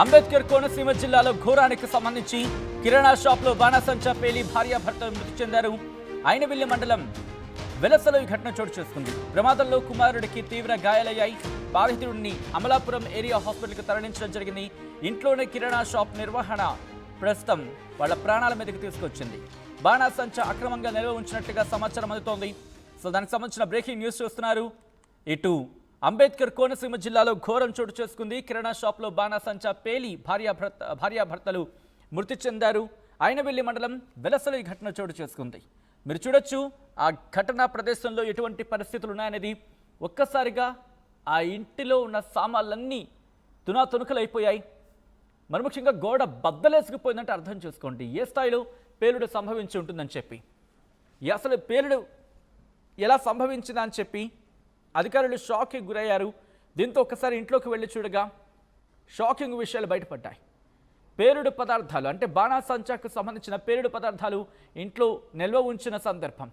అంబేద్కర్ కోనసీమ జిల్లాలో ఘోరానికి సంబంధించి కిరాణా షాప్లో బాణాసంచా పేలి భార్యాభర్తలు మృతి చెందారు. ఐనవిల్లి మండలం వెలసలో ఈ ఘటన చోటు చేసుకుంది. ప్రమాదంలో కుమారుడికి తీవ్ర గాయాలయ్యాయి. బాధితుడిని అమలాపురం ఏరియా హాస్పిటల్కి తరలించడం జరిగింది. ఇంట్లోనే కిరాణా షాప్ నిర్వహణ ప్రస్తుతం వాళ్ళ ప్రాణాల మీదకి తీసుకొచ్చింది. బాణాసంచా అక్రమంగా నిల్వ ఉంచినట్లుగా సమాచారం అందుతోంది. సో దానికి సంబంధించిన బ్రేకింగ్ న్యూస్ చూస్తున్నారు. ఇటు అంబేద్కర్ కోనసీమ జిల్లాలో ఘోరం చోటు చేసుకుంది. కిరాణా షాప్లో బాణాసంచా పేలి భార్యాభర్తలు మృతి చెందారు. ఐనవిల్లి మండలం వెలసలో ఈ ఘటన చోటు చేసుకుంది. మీరు చూడొచ్చు ఆ ఘటనా ప్రదేశంలో ఎటువంటి పరిస్థితులు ఉన్నాయనేది. ఒక్కసారిగా ఆ ఇంటిలో ఉన్న సామాన్లన్నీ తునాతునుకలైపోయాయి. మరి ముఖ్యంగా గోడ బద్దలేసుకుపోయిందంటే అర్థం చేసుకోండి ఏ స్థాయిలో పేలుడు సంభవించి ఉంటుందని చెప్పి. అసలు పేలుడు ఎలా సంభవించిందా అని చెప్పి అధికారులు షాక్కి గురయ్యారు. దీంతో ఒక్కసారి ఇంట్లోకి వెళ్ళి చూడగా షాకింగ్ విషయాలు బయటపడ్డాయి. పేలుడు పదార్థాలు అంటే బాణాసంచాకు సంబంధించిన పేలుడు పదార్థాలు ఇంట్లో నిల్వ ఉంచిన సందర్భం.